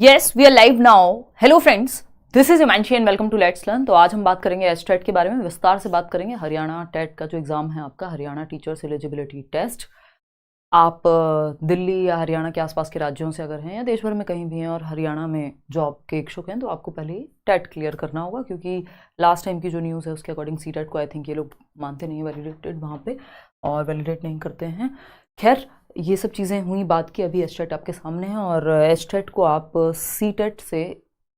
Yes we are live now. Hello friends, this is Himanshi and welcome to let's learn. तो आज हम बात करेंगे एचटेट के बारे में, विस्तार से बात करेंगे। हरियाणा टेट का जो एग्जाम है आपका, हरियाणा टीचर्स एलिजिबिलिटी टेस्ट, आप दिल्ली या हरियाणा के आसपास के राज्यों से अगर हैं या देश भर में कहीं भी हैं और हरियाणा में जॉब के इच्छुक हैं तो आपको पहले ही टेट क्लियर करना होगा, क्योंकि लास्ट टाइम की जो न्यूज़ है उसके अकॉर्डिंग सी टेट को आई थिंक ये लोग मानते नहीं है वैलिडेटेड वहाँ पे, और वैलिडेट नहीं करते हैं। खैर, ये सब चीज़ें हुई बात की। अभी एचटेट आपके सामने है और एचटेट को आप सी टेट से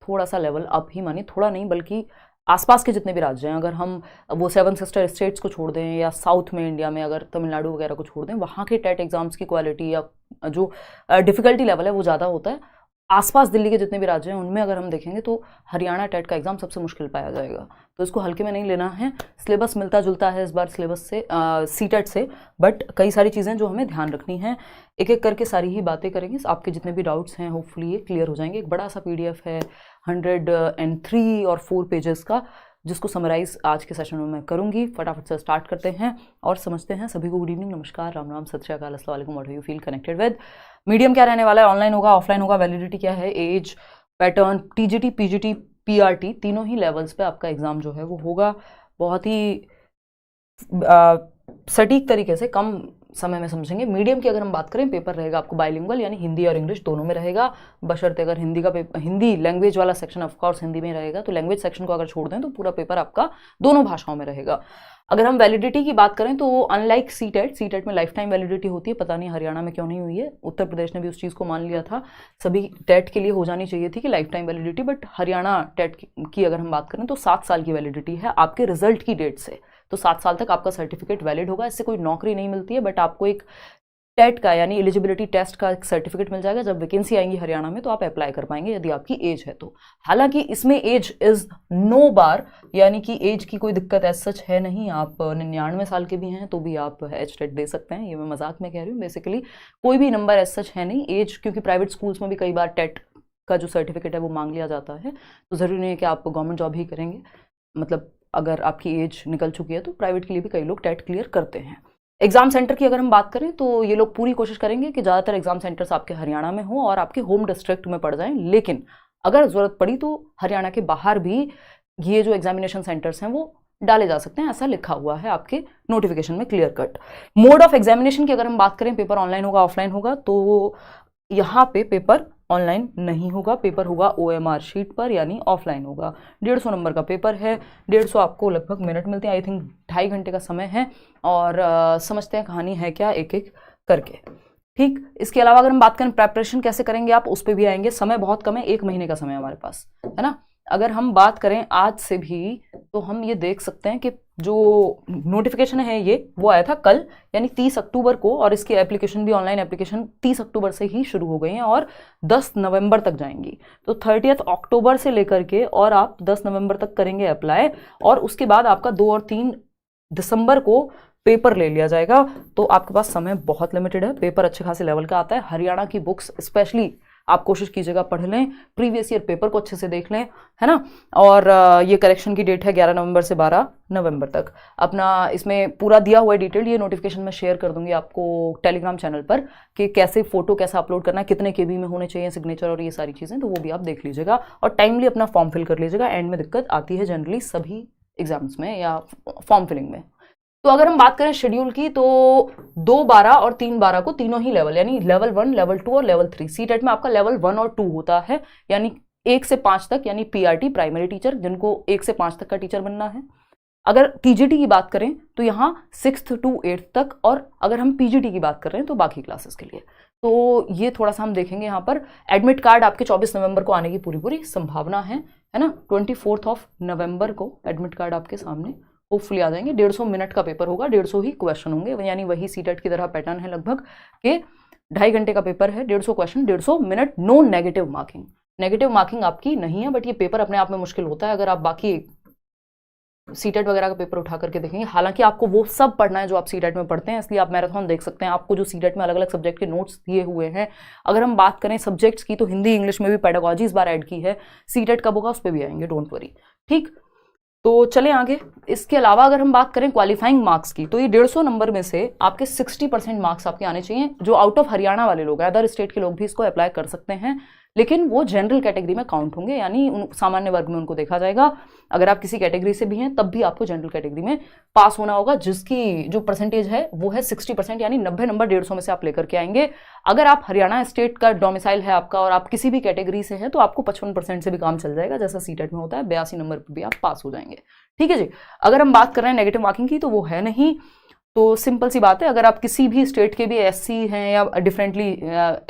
थोड़ा सा लेवल अप ही मानिए, थोड़ा नहीं बल्कि आसपास के जितने भी राज्य हैं, अगर हम वो 7 सिस्टर स्टेट्स को छोड़ दें या साउथ में इंडिया में अगर तमिलनाडु वगैरह को छोड़ दें, वहाँ के टेट एग्जाम्स की क्वालिटी या जो डिफ़िकल्टी लेवल है वो ज़्यादा होता है। आसपास दिल्ली के जितने भी राज्य हैं उनमें अगर हम देखेंगे तो हरियाणा टेट का एग्ज़ाम सबसे मुश्किल पाया जाएगा, तो इसको हल्के में नहीं लेना है। सिलेबस मिलता जुलता है इस बार सिलेबस से सी टेट से, बट कई सारी चीज़ें जो हमें ध्यान रखनी है, एक एक करके सारी ही बातें करेंगे। आपके जितने भी डाउट्स हैं होपफुली ये क्लियर हो जाएंगे। एक बड़ा सा PDF है 103 और 4 पेजेस का, जिसको समराइज आज के सेशन में मैं करूंगी। फटाफट से स्टार्ट करते हैं और समझते हैं। सभी को गुड इवनिंग, नमस्कार, राम राम, सत श्री अकाल, अस्सलाम वालेकुम, what do you feel connected with. Medium क्या रहने वाला है, ऑनलाइन होगा, ऑफलाइन होगा, वैलिडिटी क्या है, age, pattern, TGT, PGT, PRT, तीनों ही लेवल्स पे आपका एग्जाम जो है वो होगा। बहुत ही सटीक तरीके से कम समय में समझेंगे। मीडियम की अगर हम बात करें, पेपर रहेगा आपको बाइलिंगुअल, यानी हिंदी और इंग्लिश दोनों में रहेगा, बशर्ते अगर हिंदी लैंग्वेज वाला सेक्शन ऑफ कोर्स हिंदी में रहेगा, तो लैंग्वेज सेक्शन को अगर छोड़ दें तो पूरा पेपर आपका दोनों भाषाओं में रहेगा। अगर हम वैलिडिटी की बात करें तो अनलाइक सी टेट में लाइफ टाइम वैलिडिटी होती है। पता नहीं हरियाणा में क्यों नहीं हुई है, उत्तर प्रदेश ने भी उस चीज़ को मान लिया था। सभी टेट के लिए हो जानी चाहिए थी कि life time validity, but Haryana TET की अगर हम बात करें तो 7 साल की वैलिडिटी है आपके रिजल्ट की डेट से, तो 7 साल तक आपका सर्टिफिकेट वैलिड होगा। इससे कोई नौकरी नहीं मिलती है, बट आपको एक टेट का यानी एलिजिबिलिटी टेस्ट का एक सर्टिफिकेट मिल जाएगा। जब वैकेंसी आएंगी हरियाणा में तो आप अप्लाई कर पाएंगे यदि आपकी एज है तो। हालांकि इसमें एज इज नो बार, यानी कि एज की कोई दिक्कत एज सच है नहीं। आप 99 साल के भी हैं तो भी आप एचटेट दे सकते हैं, ये मैं मजाक में कह रही हूँ। बेसिकली कोई भी नंबर एज सच है नहीं एज, क्योंकि प्राइवेट स्कूल्स में भी कई बार टेट का जो सर्टिफिकेट है वो मांग लिया जाता है, तो ज़रूरी नहीं है कि आप गवर्नमेंट जॉब ही करेंगे। मतलब अगर आपकी एज निकल चुकी है तो प्राइवेट के लिए भी कई लोग टेट क्लियर करते हैं। एग्जाम सेंटर की अगर हम बात करें तो ये लोग पूरी कोशिश करेंगे कि ज़्यादातर एग्जाम सेंटर्स आपके हरियाणा में हो और आपके होम डिस्ट्रिक्ट में पड़ जाएं, लेकिन अगर ज़रूरत पड़ी तो हरियाणा के बाहर भी ये जो एग्जामिनेशन सेंटर्स हैं वो डाले जा सकते हैं, ऐसा लिखा हुआ है आपके नोटिफिकेशन में clear cut. Mode of examination की अगर हम बात करें, पेपर ऑनलाइन होगा ऑफलाइन होगा, तो यहाँ पे पेपर ऑनलाइन नहीं होगा, पेपर होगा OMR शीट पर, यानी ऑफलाइन होगा। 150 नंबर का पेपर है, 150 आपको लगभग मिनट मिलते हैं, आई थिंक 2.5 घंटे का समय है, और समझते हैं कहानी है क्या एक एक करके। ठीक, इसके अलावा अगर हम बात करें प्रेपरेशन कैसे करेंगे आप, उस पर भी आएंगे। समय बहुत कम है, 1 महीने का समय हमारे पास है ना। अगर हम बात करें आज से भी तो हम ये देख सकते हैं कि जो नोटिफिकेशन है ये वो आया था कल, यानी 30 अक्टूबर को, और इसकी एप्लीकेशन भी ऑनलाइन एप्लीकेशन 30 अक्टूबर से ही शुरू हो गई हैं और 10 नवंबर तक जाएंगी। तो 30 अक्टूबर से लेकर के और आप 10 नवंबर तक करेंगे अप्लाई, और उसके बाद आपका 2 और 3 दिसंबर को पेपर ले लिया जाएगा। तो आपके पास समय बहुत लिमिटेड है, पेपर अच्छे खासे लेवल का आता है। हरियाणा की बुक्स स्पेशली आप कोशिश कीजिएगा पढ़ लें, प्रीवियस ईयर पेपर को अच्छे से देख लें, है ना। और ये करेक्शन की डेट है 11 नवंबर से 12 नवंबर तक। अपना इसमें पूरा दिया हुआ है डिटेल, ये नोटिफिकेशन में शेयर कर दूंगी आपको टेलीग्राम चैनल पर, कि कैसे फोटो कैसा अपलोड करना है, कितने KB में होने चाहिए सिग्नेचर और ये सारी चीज़ें, तो वो भी आप देख लीजिएगा और टाइमली अपना फॉर्म फिल कर लीजिएगा। एंड में दिक्कत आती है जनरली सभी एग्जाम्स में या फॉर्म फिलिंग में। तो अगर हम बात करें शेड्यूल की, तो 2/12 और 3/12 को तीनों ही लेवल, यानी लेवल 1, लेवल 2 और लेवल 3, सी टेट में आपका लेवल 1 और 2 होता है, यानी 1 से 5 तक, यानी PRT प्राइमरी टीचर, जिनको 1 से 5 तक का टीचर बनना है। अगर TGT की बात करें तो यहाँ 6th to 8th तक, और अगर हम PGT की बात कर रहे हैं तो बाकी क्लासेस के लिए। तो ये थोड़ा सा हम देखेंगे यहाँ पर। एडमिट कार्ड आपके 24 नवंबर को आने की पूरी संभावना है ना। 24 नवंबर को एडमिट कार्ड आपके सामने होपफुली आ जाएंगे। 150 मिनट का पेपर होगा, 150 ही क्वेश्चन होंगे, यानी वही सी टेट की तरह पैटर्न है लगभग, के 2.5 घंटे का पेपर है, 150 question, 150 minute, no negative marking. Negative marking आपकी नहीं है, बट ये पेपर अपने आप में मुश्किल होता है अगर आप बाकी सी टेट वगैरह का पेपर उठा करके देखेंगे। हालांकि आपको वो सब पढ़ना है जो आप सी टेट में पढ़ते हैं, इसलिए आप मैराथन देख सकते हैं। आपको जो सी टेट में अलग अलग सब्जेक्ट के नोट्स दिए हुए हैं। अगर हम बात करें सब्जेक्ट्स की तो हिंदी इंग्लिश में भी पेडागोजी इस बार ऐड की है। सी टेट कब होगा उस पर भी आएंगे, डोंट वरी। ठीक, तो चलें आगे। इसके अलावा अगर हम बात करें क्वालिफाइंग मार्क्स की, तो ये 150 नंबर में से आपके 60% मार्क्स आपके आने चाहिए, जो आउट ऑफ हरियाणा वाले लोग हैं। अदर स्टेट के लोग भी इसको अप्लाई कर सकते हैं, लेकिन वो जनरल कैटेगरी में काउंट होंगे, यानी सामान्य वर्ग में उनको देखा जाएगा। अगर आप किसी कैटेगरी से भी हैं तब भी आपको जनरल कैटेगरी में पास होना होगा, जिसकी जो परसेंटेज है वो है 60%, यानी 90 नंबर 150 में से आप लेकर के आएंगे। अगर आप हरियाणा स्टेट का डोमिसाइल है आपका और आप किसी भी कैटेगरी से हैं तो आपको 55% से भी काम चल जाएगा, जैसा सीटेट में होता है, 82 नंबर पर भी आप पास हो जाएंगे। ठीक है जी। अगर हम बात कर रहे हैं नेगेटिव मार्किंग की तो वो है नहीं, तो सिंपल सी बात है, अगर आप किसी भी स्टेट के भी एससी हैं या डिफरेंटली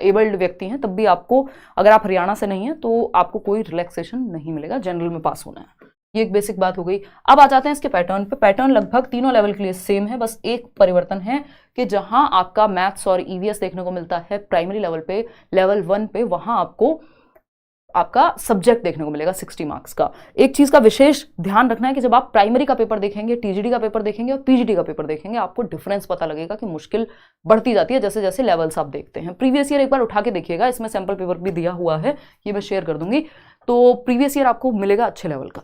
एबल्ड व्यक्ति हैं तब भी आपको, अगर आप हरियाणा से नहीं हैं तो आपको कोई रिलैक्सेशन नहीं मिलेगा, जनरल में पास होना है। ये एक बेसिक बात हो गई। अब आ जाते हैं इसके पैटर्न पे। पैटर्न लगभग तीनों लेवल के लिए सेम है, बस एक परिवर्तन है कि जहां आपका मैथ्स और ईवीएस देखने को मिलता है प्राइमरी लेवल पे, लेवल 1 पे, वहां आपको आपका सब्जेक्ट देखने को मिलेगा 60 मार्क्स का। एक चीज का विशेष ध्यान रखना है कि जब आप प्राइमरी का पेपर देखेंगे, टीजीटी का पेपर देखेंगे और पीजीटी का पेपर देखेंगे, आपको डिफरेंस पता लगेगा कि मुश्किल बढ़ती जाती है जैसे जैसे लेवल्स आप देखते हैं। प्रीवियस ईयर एक बार उठा के देखिएगा, इसमें सैंपल पेपर भी दिया हुआ है, ये मैं शेयर कर दूंगी, तो प्रीवियस ईयर आपको मिलेगा अच्छे लेवल का।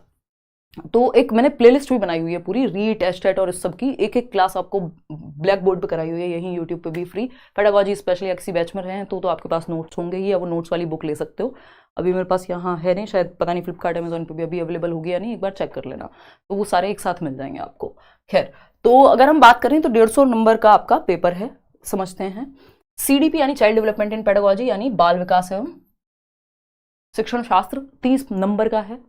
तो एक मैंने प्लेलिस्ट भी बनाई हुई है पूरी, रीट, एस्टेट और इस सब की एक एक क्लास आपको ब्लैक बोर्ड पे कराई हुई है, यहीं यूट्यूब पे भी फ्री। पेडागोजी स्पेशली या किसी बैच में रहे हैं तो आपके पास नोट्स होंगे ही, या वो नोट्स वाली बुक ले सकते हो। अभी मेरे पास यहाँ है नहीं, शायद पता नहीं फ्लिपकार्ट अमेजोन पे भी अभी अवेलेबल होगी या नहीं, एक बार चेक कर लेना, तो वो सारे एक साथ मिल जाएंगे आपको। खैर, तो अगर हम बात करें तो 150 नंबर का आपका पेपर है, समझते हैं। CDP यानी चाइल्ड डेवलपमेंट इन पेडागोजी, यानी बाल विकास एवं शिक्षण शास्त्र, 30 नंबर का है।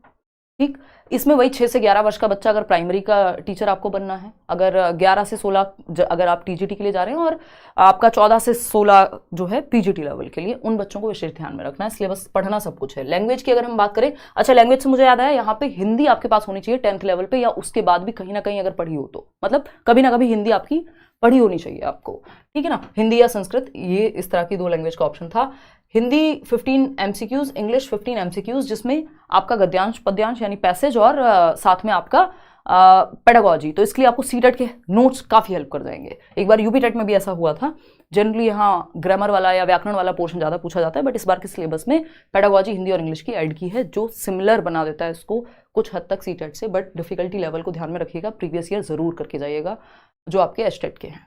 ठीक, इसमें वही 6 से 11 वर्ष का बच्चा, अगर प्राइमरी का टीचर आपको बनना है, अगर 11 से 16 अगर आप टीजीटी के लिए जा रहे हैं, और आपका 14 से 16 जो है पीजीटी लेवल के लिए, उन बच्चों को विशेष ध्यान में रखना है। सिलेबस पढ़ना सब कुछ है। लैंग्वेज की अगर हम बात करें, अच्छा लैंग्वेज से मुझे याद आया, यहाँ पे हिंदी आपके पास होनी चाहिए 10th लेवल पे, या उसके बाद भी कहीं ना कहीं अगर पढ़ी हो तो, मतलब कभी ना कभी हिंदी आपकी पढ़ी होनी चाहिए आपको, ठीक है ना, हिंदी या संस्कृत, ये इस तरह की 2 लैंग्वेज का ऑप्शन था। हिंदी 15 MCQs, इंग्लिश 15 MCQs, जिसमें आपका गद्यांश, पद्यांश यानी पैसेज, और साथ में आपका पेडागोजी। तो इसके लिए आपको सीटेट के नोट्स काफ़ी हेल्प कर जाएंगे। एक बार यूपी टेट में भी ऐसा हुआ था। जनरली यहाँ ग्रामर वाला या व्याकरण वाला पोर्शन ज़्यादा पूछा जाता है, बट इस बार के सिलेबस में पेडागोजी, हिंदी और इंग्लिश की ऐड की है, जो सिमिलर बना देता है इसको कुछ हद तक सीटेट से। बट डिफिकल्टी लेवल को ध्यान में रखिएगा, प्रीवियस ईयर जरूर करके जाइएगा जो आपके एस्टेट के हैं।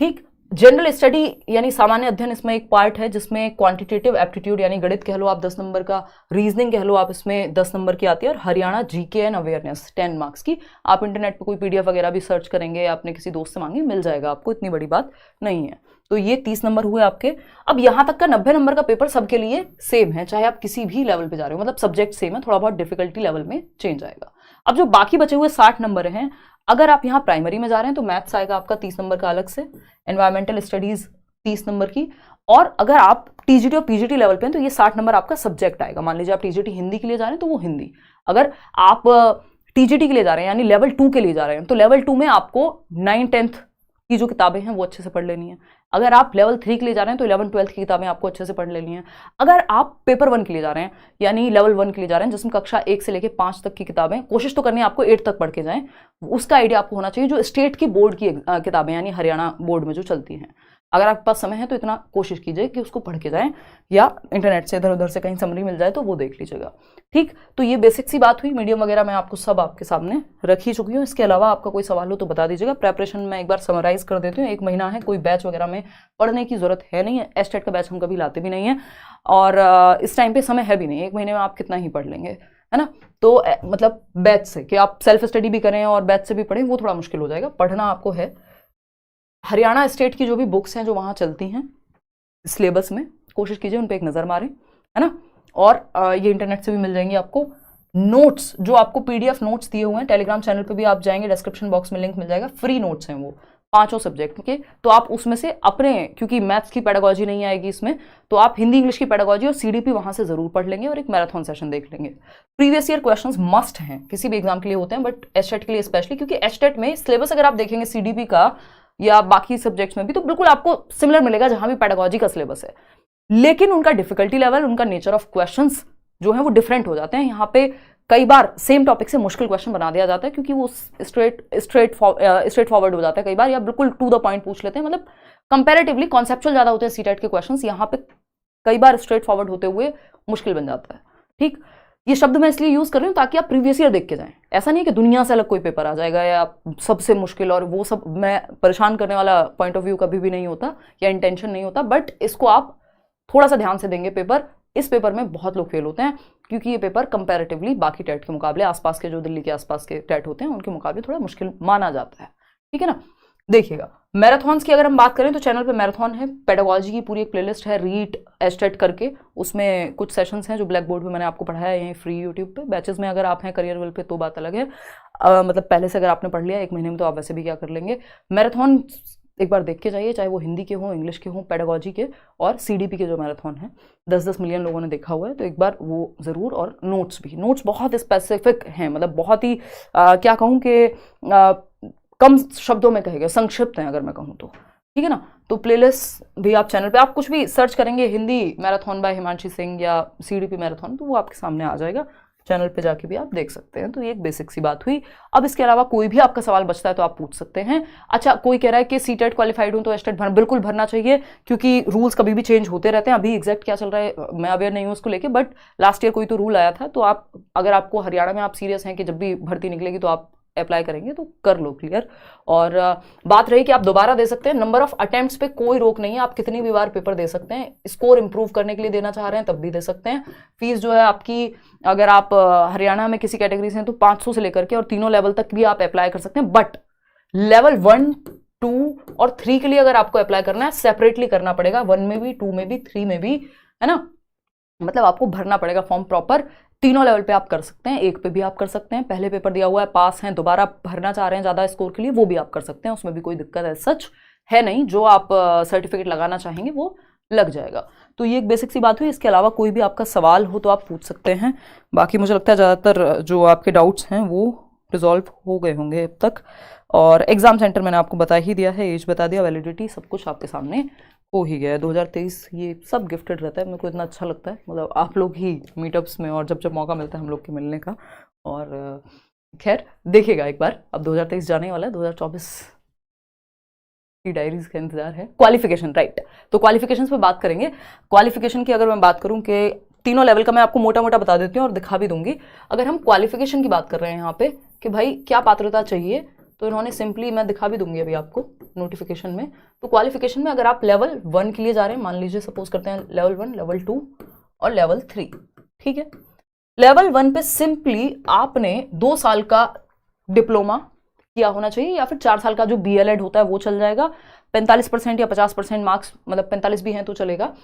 ठीक, जनरल स्टडी यानी सामान्य अध्ययन, इसमें एक पार्ट है जिसमें क्वांटिटेटिव एप्टीट्यूड यानी गणित कह लो आप 10 नंबर का, रीजनिंग कह लो आप, इसमें 10 नंबर की आती है, और Haryana GK and awareness 10 marks की। आप इंटरनेट पे कोई पीडीएफ वगैरह भी सर्च करेंगे, आपने किसी दोस्त से मांगे, मिल जाएगा आपको, इतनी बड़ी बात नहीं है। तो ये 30 नंबर हुए आपके। अब यहाँ तक का 90 नंबर का पेपर सबके लिए सेम है, चाहे आप किसी भी लेवल पे जा रहे हो, मतलब सब्जेक्ट सेम है, थोड़ा बहुत डिफिकल्टी लेवल में चेंज आएगा। अब जो बाकी बचे हुए 60 नंबर हैं, अगर आप यहाँ प्राइमरी में जा रहे हैं तो मैथ्स आएगा आपका 30 नंबर का अलग से, एनवायरमेंटल स्टडीज 30 नंबर की, और अगर आप टीजीटी और पीजीटी लेवल पे हैं तो ये 60 नंबर आपका सब्जेक्ट आएगा। मान लीजिए आप टीजीटी हिंदी के लिए जा रहे हैं तो वो हिंदी, अगर आप टीजीटी के लिए जा रहे हैं यानी लेवल 2 के लिए जा रहे हैं तो लेवल 2 में आपको 9th 10th की जो किताबें हैं वो अच्छे से पढ़ लेनी है। अगर आप लेवल 3 के लिए जा रहे हैं तो 11th 12th की किताबें आपको अच्छे से पढ़ लेनी है। अगर आप पेपर 1 के लिए जा रहे हैं यानी लेवल 1 के लिए जा रहे हैं, जिसमें कक्षा 1 से लेकर 5 तक की किताबें, कोशिश तो करनी है आपको 8 तक पढ़ के जाएं, उसका आइडिया आपको होना चाहिए। जो स्टेट की बोर्ड की किताबें यानी हरियाणा बोर्ड में जो चलती हैं, अगर आपके पास समय है तो इतना कोशिश कीजिए कि उसको पढ़ के जाएं, या इंटरनेट से इधर उधर से कहीं समरी मिल जाए तो वो देख लीजिएगा। ठीक, तो ये बेसिक सी बात हुई। मीडियम वगैरह मैं आपको सब आपके सामने रख ही चुकी हूँ। इसके अलावा आपका कोई सवाल हो तो बता दीजिएगा। प्रेपरेशन में एक बार समराइज कर देती हूँ, 1 महीना है, कोई बैच वगैरह में पढ़ने की जरूरत है नहीं है। एस्टेट का बैच हम कभी लाते भी नहीं है, और इस टाइम पे समय है भी नहीं, 1 महीने में आप कितना ही पढ़ लेंगे, है ना। तो मतलब बैच से कि आप सेल्फ स्टडी भी करें और बैच से भी पढ़ें, वो थोड़ा मुश्किल हो जाएगा। पढ़ना आपको है। हरियाणा स्टेट की जो भी बुक्स हैं जो वहाँ चलती हैं सिलेबस में, कोशिश कीजिए उन पर एक नज़र मारें, है ना। और ये इंटरनेट से भी मिल जाएंगे आपको। नोट्स जो आपको पीडीएफ नोट्स दिए हुए हैं, टेलीग्राम चैनल पे भी आप जाएंगे, डिस्क्रिप्शन बॉक्स में लिंक मिल जाएगा, फ्री नोट्स हैं वो 5 सब्जेक्ट के। तो आप उसमें से अपने, क्योंकि मैथ्स की पेडागोजी नहीं आएगी इसमें, तो आप हिंदी इंग्लिश की पेडागोजी और सीडीपी वहाँ से जरूर पढ़ लेंगे और एक मैराथन सेशन देख लेंगे। प्रीवियस ईयर क्वेश्चंस मस्ट हैं, किसी भी एग्जाम के लिए होते हैं, बट एस्टेट के लिए स्पेशली, क्योंकि एस्टेट में सिलेबस अगर आप देखेंगे सीडीपी का या बाकी सब्जेक्ट्स में भी, तो बिल्कुल आपको सिमिलर मिलेगा जहां भी पेडागोजी का सिलेबस है, लेकिन उनका डिफिकल्टी लेवल, उनका नेचर ऑफ क्वेश्चंस जो है वो डिफरेंट हो जाते हैं। यहाँ पे कई बार सेम टॉपिक से मुश्किल क्वेश्चन बना दिया जाता है, क्योंकि वो स्ट्रेट फॉरवर्ड हो जाता है कई बार, या बिल्कुल टू द पॉइंट पूछ लेते हैं, मतलब कंपैरेटिवली कॉन्सेप्चुअल ज्यादा होते हैं सीटेट के क्वेश्चंस, यहाँ पे कई बार स्ट्रेट फॉरवर्ड होते हुए मुश्किल बन जाता है। ठीक, ये शब्द मैं इसलिए यूज कर रही हूँ ताकि आप प्रीवियस ईयर देख के जाएं। ऐसा नहीं है कि दुनिया से अलग कोई पेपर आ जाएगा या सबसे मुश्किल, और वो सब मैं परेशान करने वाला पॉइंट ऑफ व्यू कभी भी नहीं होता या इंटेंशन नहीं होता, बट इसको आप थोड़ा सा ध्यान से देंगे पेपर, इस पेपर में बहुत लोग फेल होते हैं क्योंकि ये पेपर कंपैरेटिवली बाकी टेट के मुकाबले, आसपास के जो दिल्ली के आसपास के टेट होते हैं उनके मुकाबले थोड़ा मुश्किल माना जाता है, ठीक है ना। देखिएगा, मैराथॉन्स की अगर हम बात करें तो चैनल पे मैराथन है, पेडागोजी की पूरी एक प्लेलिस्ट है, रीट एस्टेट करके, उसमें कुछ सेशंस हैं जो ब्लैक बोर्ड पे मैंने आपको पढ़ाया है यहीं फ्री यूट्यूब पे। बैचेस में अगर आप हैं करियर वेल पे तो बात अलग है, मतलब पहले से अगर आपने पढ़ लिया 1 महीने में तो आप वैसे भी क्या कर लेंगे। मैराथन एक बार देख के जाइए, चाहे वो हिंदी के हों, इंग्लिश के हों, पेडागोजी के और सीडीपी के जो मैराथन है 10-10 मिलियन लोगों ने देखा हुआ है, तो एक बार वो ज़रूर। और नोट्स भी, नोट्स बहुत स्पेसिफिक हैं, मतलब बहुत ही क्या कहूँ कि कम शब्दों में कहेगा, संक्षिप्त हैं अगर मैं कहूँ तो, ठीक है ना। तो प्लेलिस्ट भी आप चैनल पे आप कुछ भी सर्च करेंगे हिंदी मैराथन बाय हिमांशी सिंह या सीडीपी मैराथन, तो वो आपके सामने आ जाएगा, चैनल पे जाके भी आप देख सकते हैं। तो ये एक बेसिक सी बात हुई। अब इसके अलावा कोई भी आपका सवाल बचता है तो आप पूछ सकते हैं। अच्छा, कोई कह रहा है कि सीटेट क्वालिफाइड हूँ तो एस्टेट बिल्कुल भरना चाहिए, क्योंकि रूल्स कभी भी चेंज होते रहते हैं। अभी एग्जैक्ट क्या चल रहा है मैं अवेयर नहीं हूँ उसको लेके, बट लास्ट ईयर कोई तो रूल आया था, तो आप अगर आपको हरियाणा में आप सीरियस हैं कि जब भी भर्ती निकलेगी तो आप अप्लाई करेंगे तो कर लो क्लियर। और बात रही कि आप दोबारा दे सकते हैं, नंबर ऑफ अटेम्प्ट्स पे कोई रोक नहीं है, आप कितनी भी बार पेपर दे सकते हैं। स्कोर इंप्रूव करने के लिए देना चाह रहे हैं तब भी दे सकते हैं। फीस जो है आपकी, अगर आप हरियाणा में किसी कैटेगरी से हैं तो 500 से लेकर के और तीनों लेवल तक भी आप अप्लाई कर सकते हैं। बट लेवल 1, 2 और 3 के लिए अगर आपको अप्लाई करना है सेपरेटली करना पड़ेगा, 1 में भी, 2 में भी, 3 में भी, है ना। मतलब आपको भरना पड़ेगा फॉर्म प्रॉपर। तीनों लेवल पे आप कर सकते हैं, 1 पे भी आप कर सकते हैं, पहले पेपर दिया हुआ है, पास हैं, दोबारा भरना चाह रहे हैं ज़्यादा स्कोर के लिए, वो भी आप कर सकते हैं, उसमें भी कोई दिक्कत है सच है नहीं। जो आप सर्टिफिकेट लगाना चाहेंगे वो लग जाएगा। तो ये एक बेसिक सी बात हुई। इसके अलावा कोई भी आपका सवाल हो तो आप पूछ सकते हैं। बाकी मुझे लगता है ज़्यादातर जो आपके डाउट्स हैं वो रिजॉल्व हो गए होंगे अब तक। और एग्ज़ाम सेंटर मैंने आपको बता ही दिया है, एज बता दिया, वैलिडिटी सब कुछ आपके सामने हो ही गया है। 2023 ये सब गिफ्टेड रहता है, मेरे को इतना अच्छा लगता है, मतलब आप लोग ही मीटअप्स में और जब जब मौका मिलता है हम लोग के मिलने का। और खैर देखिएगा एक बार, अब 2023 जाने वाला है, 2024 की डायरीज का इंतजार है। क्वालिफिकेशन, राइट, तो क्वालिफिकेशन पे बात करेंगे। क्वालिफिकेशन की अगर मैं बात करूं कि तीनों लेवल का मैं आपको मोटा मोटा बता देती हूँ और दिखा भी दूंगी। अगर हम क्वालिफिकेशन की बात कर रहे हैं यहाँ पे कि भाई क्या पात्रता चाहिए, तो इन्होंने सिंपली, मैं दिखा भी दूंगी अभी आपको नोटिफिकेशन में। तो क्वालिफिकेशन में अगर आप लेवल 1 के लिए जा रहे हैं, मान लीजिए सपोज करते हैं लेवल 1, लेवल 2 और लेवल 3, ठीक है। लेवल 1 पे सिंपली आपने 2 साल का डिप्लोमा किया होना चाहिए या फिर 4 साल का जो BLED होता है वो चल जाएगा। 45% या 50% मार्क्स, मतलब 45 भी हैं तो चलेगा।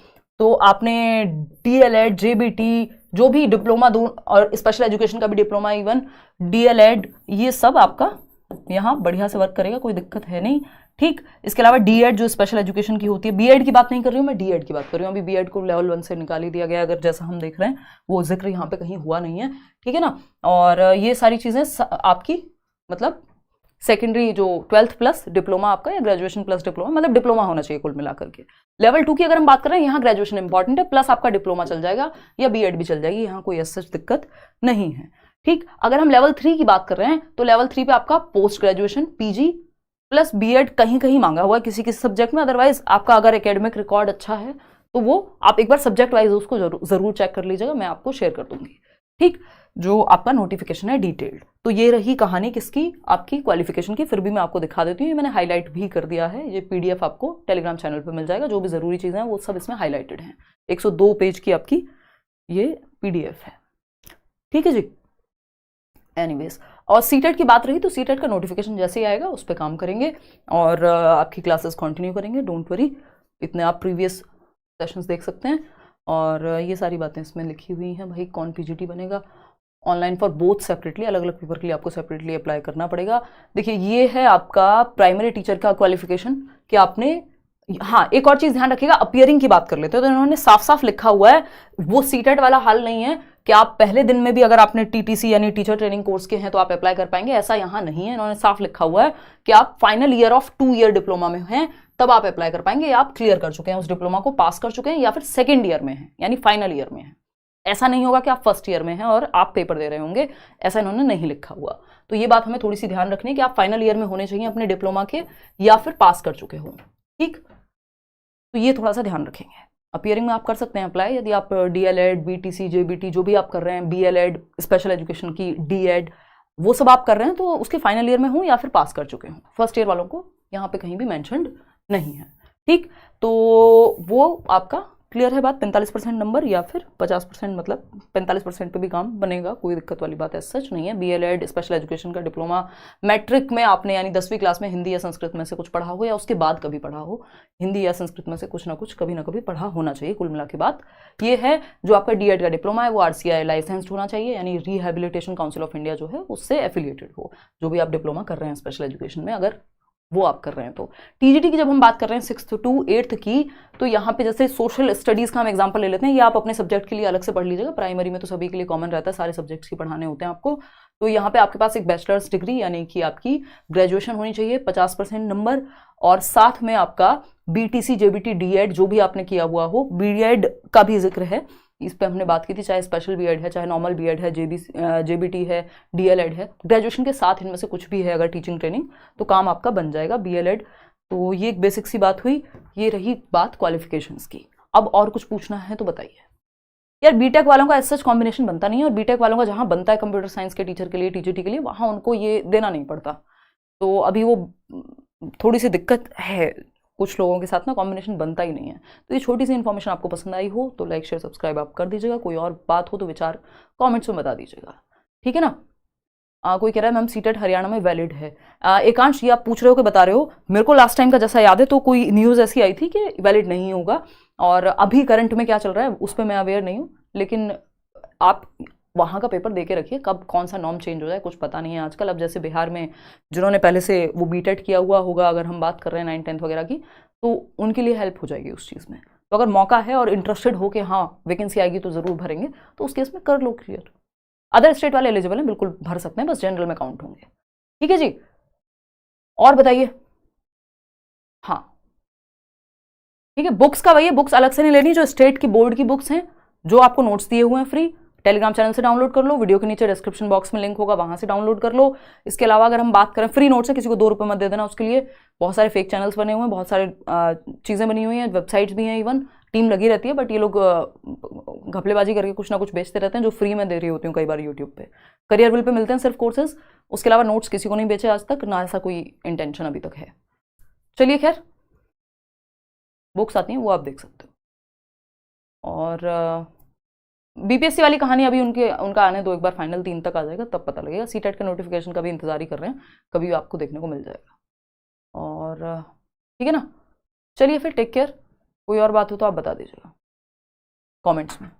तो आपने DLED, JBT, जो भी डिप्लोमा दो, और स्पेशल एजुकेशन का भी डिप्लोमा, इवन DLED, ये सब आपका यहाँ बढ़िया से वर्क करेगा, कोई दिक्कत है नहीं, ठीक। इसके अलावा DED जो स्पेशल एजुकेशन की होती है, BEd की बात नहीं कर रही हूँ मैं, DED की बात कर रही हूँ। अभी BEd को लेवल 1 से निकाल ही दिया गया, अगर जैसा हम देख रहे हैं वो जिक्र यहाँ पे कहीं हुआ नहीं है, ठीक है ना। और ये सारी चीज़ें आपकी, मतलब सेकेंडरी जो 12th प्लस डिप्लोमा आपका या ग्रेजुएशन प्लस डिप्लोमा, मतलब डिप्लोमा होना चाहिए कुल मिलाकर के। लेवल 2 की अगर हम बात कर रहे हैं, यहाँ ग्रेजुएशन इंपॉर्टेंट है, प्लस आपका डिप्लोमा चल जाएगा या BEd भी चल जाएगी, यहाँ कोई ऐसा दिक्कत नहीं है, ठीक। अगर हम लेवल 3 की बात कर रहे हैं तो लेवल 3 पे आपका post graduation PG plus BEd कहीं कहीं मांगा हुआ है किसी किसी सब्जेक्ट में। अदरवाइज आपका अगर एकेडमिक रिकॉर्ड अच्छा है तो वो आप एक बार सब्जेक्ट वाइज उसको जरूर चेक कर लीजिएगा, मैं आपको शेयर कर दूंगी, ठीक। जो आपका नोटिफिकेशन है डिटेल्ड। तो ये रही कहानी किसकी, आपकी क्वालिफिकेशन की। फिर भी मैं आपको दिखा देती हूँ, मैंने हाईलाइट भी कर दिया है, ये PDF आपको टेलीग्राम चैनल पे मिल जाएगा, जो भी जरूरी चीज़ें हैं वो सब इसमें हाईलाइटेड हैं। 102 पेज की आपकी ये PDF है, ठीक है जी। एनीवेज, और सीटेट की बात रही तो सीटेट का नोटिफिकेशन जैसे ही आएगा उस पर काम करेंगे और आपकी क्लासेस कंटिन्यू करेंगे, डोंट वरी। इतने आप प्रीवियस सेशंस देख सकते हैं और ये सारी बातें इसमें लिखी हुई हैं। भाई कौन PGT बनेगा, ऑनलाइन फॉर बोथ सेपरेटली, अलग अलग पेपर के लिए आपको सेपरेटली अप्लाई करना पड़ेगा। देखिए ये है आपका प्राइमरी टीचर का क्वालिफिकेशन कि आपने, हाँ एक और चीज़ ध्यान रखिएगा, अपीयरिंग की बात कर लेते हैं तो इन्होंने साफ साफ लिखा हुआ है, वो सीटेट वाला हाल नहीं है कि आप पहले दिन में भी अगर आपने TTC यानी टीचर ट्रेनिंग कोर्स के हैं तो आप अप्लाई कर पाएंगे, ऐसा यहाँ नहीं है। इन्होंने साफ लिखा हुआ है कि आप final year of 2 year diploma में हैं तब आप अप्लाई कर पाएंगे, या आप क्लियर कर चुके हैं उस डिप्लोमा को, पास कर चुके हैं, या फिर सेकेंड ईयर में हैं यानी फाइनल ईयर में हैं। ऐसा नहीं होगा कि आप फर्स्ट ईयर में हैं और आप पेपर दे रहे होंगे, ऐसा इन्होंने नहीं लिखा हुआ। तो ये बात हमें थोड़ी सी ध्यान रखनी है कि आप फाइनल ईयर में होने चाहिए अपने डिप्लोमा के, या फिर पास कर चुके हो, ठीक। तो ये थोड़ा सा ध्यान रखेंगे। अपीयरिंग में आप कर सकते हैं अप्लाई, यदि आप DLED, BTC, JBT जो भी आप कर रहे हैं, BLED, स्पेशल एजुकेशन की DED, वो सब आप कर रहे हैं तो उसके फाइनल ईयर में हो या फिर पास कर चुके हों। फर्स्ट ईयर वालों को यहाँ पे कहीं भी मेंशन्ड नहीं है, ठीक। तो वो आपका क्लियर है बात? 45% नंबर या फिर 50%, मतलब 45% पे भी काम बनेगा, कोई दिक्कत वाली बात है सच नहीं है। BLED स्पेशल एजुकेशन का डिप्लोमा, मैट्रिक में आपने यानी 10वीं क्लास में हिंदी या संस्कृत में से कुछ पढ़ा हो या उसके बाद कभी पढ़ा हो, हिंदी या संस्कृत में से कुछ ना कुछ कभी ना कभी पढ़ा होना चाहिए। कुल मिला के बात ये है। जो आपका DED का डिप्लोमा है वो RCI लाइसेंस्ड होना चाहिए, यानी रिहेबिलिटेशन काउंसिल ऑफ इंडिया जो है उससे एफिलिएटेड हो, जो भी आप डिप्लोमा कर रहे हैं स्पेशल एजुकेशन में, अगर वो आप कर रहे हैं तो। TGT की जब हम बात कर रहे हैं 6th to 8th की, तो यहाँ पे जैसे सोशल स्टडीज़ का हम एग्जांपल ले लेते हैं, ये आप अपने सब्जेक्ट के लिए अलग से पढ़ लीजिएगा, प्राइमरी में तो सभी के लिए कॉमन रहता है, सारे सब्जेक्ट्स की पढ़ाने होते हैं आपको। तो यहाँ पे आपके पास एक बैचलर्स डिग्री यानी कि आपकी ग्रेजुएशन होनी चाहिए, 50% नंबर, और साथ में आपका BTC JBT DED जो भी आपने किया हुआ हो, BEd का भी जिक्र है, इस पे हमने बात की थी, चाहे स्पेशल BEd है, चाहे नॉर्मल BEd है, JBT है, DLED है, ग्रेजुएशन के साथ इनमें से कुछ भी है अगर टीचिंग ट्रेनिंग, तो काम आपका बन जाएगा BLED। तो ये एक बेसिक सी बात हुई, ये रही बात क्वालिफिकेशंस की। अब और कुछ पूछना है तो बताइए। यार बीटेक वालों का सच कॉम्बिनेशन बनता नहीं है, और बीटेक वालों का जहाँ बनता है कंप्यूटर साइंस के टीचर के लिए, TGT के लिए, वहाँ उनको ये देना नहीं पड़ता, तो अभी वो थोड़ी सी दिक्कत है, कुछ लोगों के साथ ना कॉम्बिनेशन बनता ही नहीं है। तो ये छोटी सी इन्फॉर्मेशन आपको पसंद आई हो तो लाइक शेयर सब्सक्राइब आप कर दीजिएगा, कोई और बात हो तो विचार कमेंट्स में बता दीजिएगा, ठीक है ना। कोई कह रहा है मैम सीटेट हरियाणा में वैलिड है। एकांश ये आप पूछ रहे हो कि बता रहे हो, मेरे को लास्ट टाइम का जैसा याद है तो कोई न्यूज़ ऐसी आई थी कि वैलिड नहीं होगा, और अभी करंट में क्या चल रहा है उस पर मैं अवेयर नहीं हूँ, लेकिन आप वहाँ का पेपर दे के रखिए, कब कौन सा नॉर्म चेंज हो जाए कुछ पता नहीं है आजकल। अब जैसे बिहार में जिन्होंने पहले से वो बीटेट किया हुआ होगा, अगर हम बात कर रहे हैं 9th 10th वगैरह की, तो उनके लिए हेल्प हो जाएगी उस चीज़ में। तो अगर मौका है और इंटरेस्टेड हो कि हाँ वैकेंसी आएगी तो ज़रूर भरेंगे, तो उस केस में कर लो क्लियर। अदर स्टेट वाले एलिजिबल हैं, बिल्कुल भर सकते हैं, बस जनरल में काउंट होंगे, ठीक है जी। और बताइए। हाँ ठीक है, बुक्स का भैया बुक्स अलग से नहीं लेनी, जो स्टेट की बोर्ड की बुक्स हैं, जो आपको नोट्स दिए हुए हैं फ्री, टेलीग्राम चैनल से डाउनलोड कर लो, वीडियो के नीचे डिस्क्रिप्शन बॉक्स में लिंक होगा, वहां से डाउनलोड कर लो। इसके अलावा अगर हम बात करें फ्री नोट्स है, किसी को 2 रुपये मत दे देना उसके लिए, बहुत सारे फेक चैनल्स बने हुए हैं, बहुत सारे चीज़ें बनी हुई हैं, वेबसाइट्स भी हैं, इवन टीम लगी रहती है, बट ये लोग घपलेबाजी करके कुछ ना कुछ बेचते रहते हैं, जो फ्री में दे रही होती हूँ कई बार यूट्यूब पे। करियर बिल पे मिलते हैं सिर्फ कोर्सेज, उसके अलावा नोट्स किसी को नहीं बेचे आज तक, ना ऐसा कोई इंटेंशन अभी तक है। चलिए खैर, बुक्स आती हैं वो आप देख सकते हो। और BPSC वाली कहानी अभी उनका आने दो एक बार, फाइनल 3 तक आ जाएगा तब पता लगेगा। सीटेट के नोटिफिकेशन का भी इंतजार ही कर रहे हैं, कभी आपको देखने को मिल जाएगा। और ठीक है ना, चलिए फिर टेक केयर। कोई और बात हो तो आप बता दीजिएगा कमेंट्स में।